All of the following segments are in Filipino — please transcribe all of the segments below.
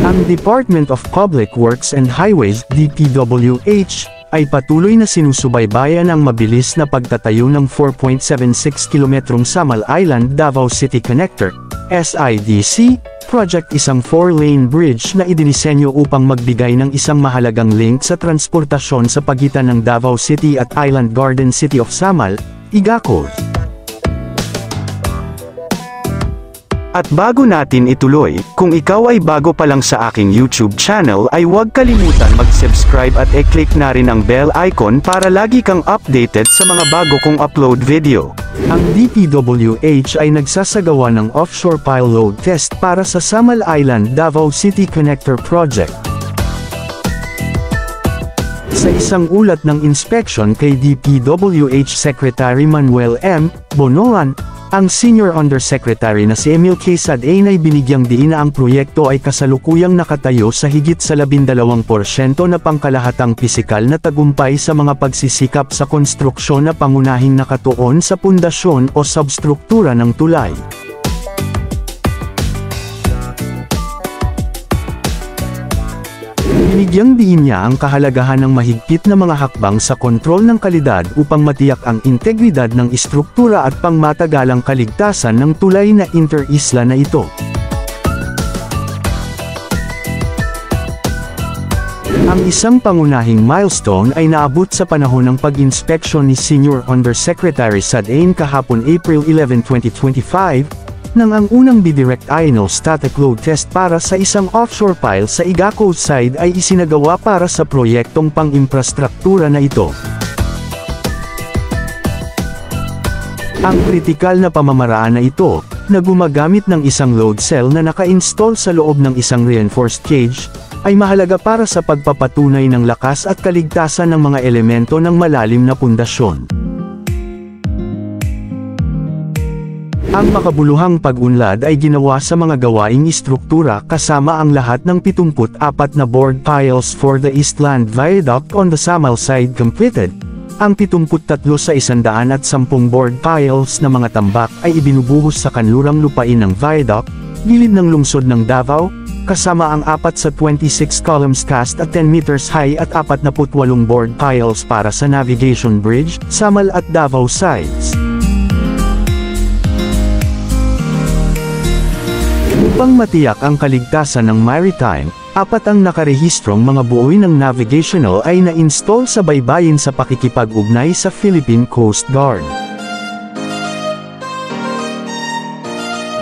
Ang Department of Public Works and Highways (DPWH) ay patuloy na sinusubaybayan ang mabilis na pagtatayo ng 4.76 kilometrong Samal Island-Davao City Connector (SIDC) project, isang 4-lane bridge na idinisenyo upang magbigay ng isang mahalagang link sa transportasyon sa pagitan ng Davao City at Island Garden City of Samal, Igacos. At bago natin ituloy, kung ikaw ay bago pa lang sa aking YouTube channel ay huwag kalimutan mag-subscribe at i-click na rin ang bell icon para lagi kang updated sa mga bago kong upload video. Ang DPWH ay nagsasagawa ng offshore pile load test para sa Samal Island Davao City Connector Project. Sa isang ulat ng inspection kay DPWH Secretary Manuel M. Bonoan, ang Senior Undersecretary na si Emil K. Sadain ay binigyang diin na ang proyekto ay kasalukuyang nakatayo sa higit sa 12% na pangkalahatang pisikal na tagumpay sa mga pagsisikap sa konstruksyon na pangunahing nakatuon sa pundasyon o substruktura ng tulay. Binigyang diin niya ang kahalagahan ng mahigpit na mga hakbang sa kontrol ng kalidad upang matiyak ang integridad ng istruktura at pangmatagalang kaligtasan ng tulay na inter-isla na ito. Ang isang pangunahing milestone ay naabot sa panahon ng pag-inspeksyon ni Senior Undersecretary Sadain kahapon April 11, 2025, nang ang unang bidirect INO static load test para sa isang offshore pile sa Igacos side ay isinagawa para sa proyektong pang-imprastruktura na ito. Ang kritikal na pamamaraan na ito, na gumagamit ng isang load cell na naka-install sa loob ng isang reinforced cage, ay mahalaga para sa pagpapatunay ng lakas at kaligtasan ng mga elemento ng malalim na pundasyon. Ang makabuluhang pag-unlad ay ginawa sa mga gawaing istruktura kasama ang lahat ng 74 na board piles for the Eastland Viaduct on the Samal side completed. Ang 73 sa 110 board piles na mga tambak ay ibinubuhos sa kanlurang lupain ng viaduct, gilid ng lungsod ng Davao, kasama ang 4 sa 26 columns cast at 10 meters high at 48 board piles para sa navigation bridge, Samal at Davao sides. Upang matiyak ang kaligtasan ng maritime, 4 ang nakarehistrong mga buoy ng navigational ay na-install sa baybayin sa pakikipag-ugnay sa Philippine Coast Guard.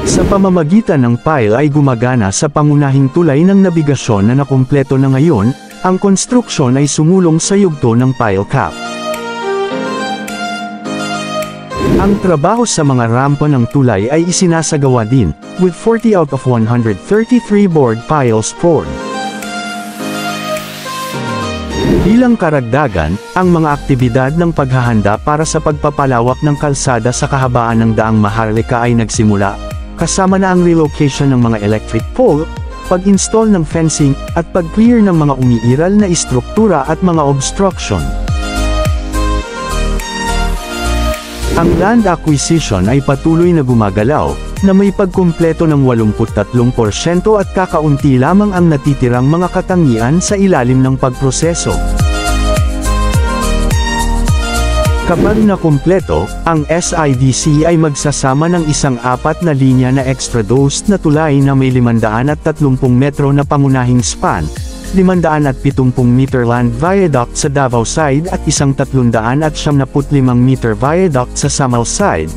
Sa pamamagitan ng pile ay gumagana sa pangunahing tulay ng nabigasyon na nakumpleto na ngayon, ang konstruksyon ay sumulong sa yugto ng pile cap. Ang trabaho sa mga rampa ng tulay ay isinasagawa din, with 40 out of 133 board piles poured. Bilang karagdagan, ang mga aktibidad ng paghahanda para sa pagpapalawak ng kalsada sa kahabaan ng daang Maharlika ay nagsimula, kasama na ang relocation ng mga electric pole, pag-install ng fencing, at pag-clear ng mga umiiral na istruktura at mga obstruction. Ang land acquisition ay patuloy na gumagalaw, na may pagkumpleto ng 83% at kakaunti lamang ang natitirang mga katangian sa ilalim ng pagproseso. Kapag nakumpleto, ang SIDC ay magsasama ng isang 4 na linya na extradosed na tulay na may 530 metro na pangunahing span, 570 meter land viaduct sa Davao side at isang 375 meter viaduct sa Samal side,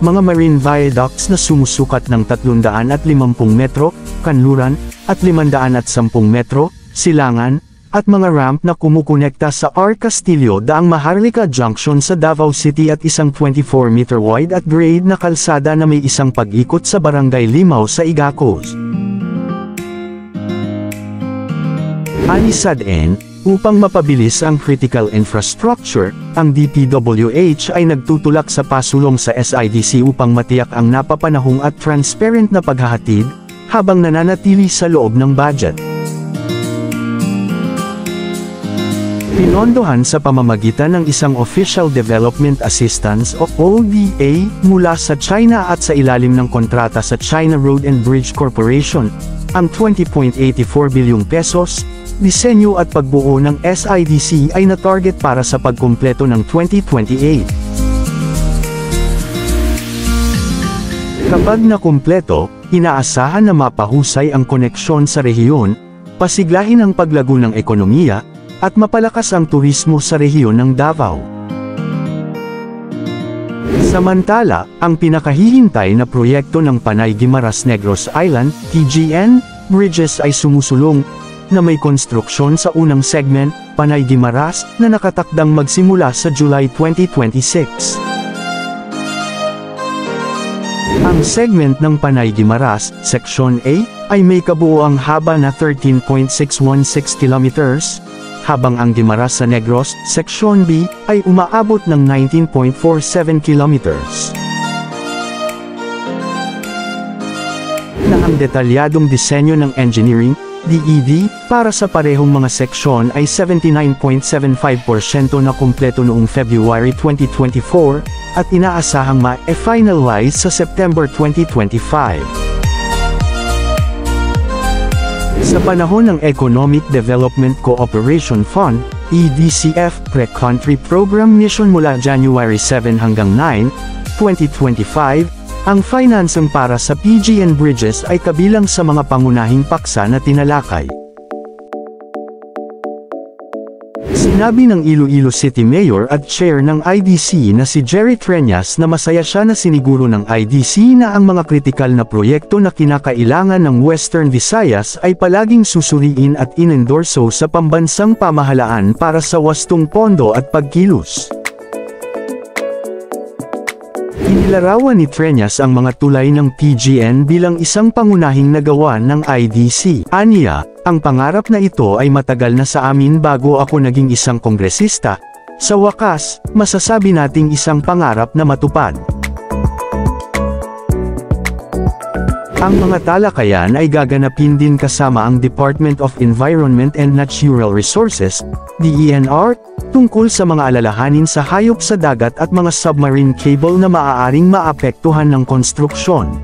mga marine viaducts na sumusukat ng 350 metro, kanluran, at 510 metro, silangan, at mga ramp na kumukonekta sa R. Castillo daang Maharlika Junction sa Davao City at isang 24 meter wide at grade na kalsada na may isang pag-ikot sa Barangay Limao sa Igacos. Ani Sadain, upang mapabilis ang critical infrastructure, ang DPWH ay nagtutulak sa pasulong sa SIDC upang matiyak ang napapanahong at transparent na paghahatid, habang nananatili sa loob ng budget. Pinondohan sa pamamagitan ng isang Official Development Assistance o ODA mula sa China at sa ilalim ng kontrata sa China Road and Bridge Corporation, Ang 20.84 bilyong pesos, disenyo at pagbuo ng SIDC ay na-target para sa pagkumpleto ng 2028. Kapag nakumpleto, inaasahan na mapahusay ang koneksyon sa rehiyon, pasiglahin ang paglago ng ekonomiya, at mapalakas ang turismo sa rehiyon ng Davao. Samantala, ang pinakahihintay na proyekto ng Panay-Guimaras Negros Island, PGN, Bridges ay sumusulong, na may konstruksyon sa unang segment, Panay-Guimaras, na nakatakdang magsimula sa July 2026. Ang segment ng Panay-Guimaras, Section A, ay may kabuoang haba na 13.616 kilometers, habang ang Guimaras sa Negros, Section B, ay umaabot ng 19.47 kilometers. Na ang detalyadong disenyo ng engineering, DED, para sa parehong mga seksyon ay 79.75% na kumpleto noong February 2024, at inaasahang ma-finalize sa September 2025. Sa panahon ng Economic Development Cooperation Fund, EDCF Pre-Country Program Mission mula January 7 hanggang 9, 2025, ang financing para sa PGN Bridges ay kabilang sa mga pangunahing paksa na tinalakay. Sinabi ng Iloilo City Mayor at Chair ng IDC na si Jerry Treñas na masaya siya na siniguro ng IDC na ang mga kritikal na proyekto na kinakailangan ng Western Visayas ay palaging susuriin at inendorso sa pambansang pamahalaan para sa wastong pondo at pagkilos. Inilarawan ni Treñas ang mga tulay ng PGN bilang isang pangunahing nagawa ng IDC. Aniya, ang pangarap na ito ay matagal na sa amin bago ako naging isang kongresista. Sa wakas, masasabi nating isang pangarap na matupad. Ang mga talakayan ay gaganapin din kasama ang Department of Environment and Natural Resources, DENR, tungkol sa mga alalahanin sa hayop sa dagat at mga submarine cable na maaaring maapektuhan ng konstruksyon.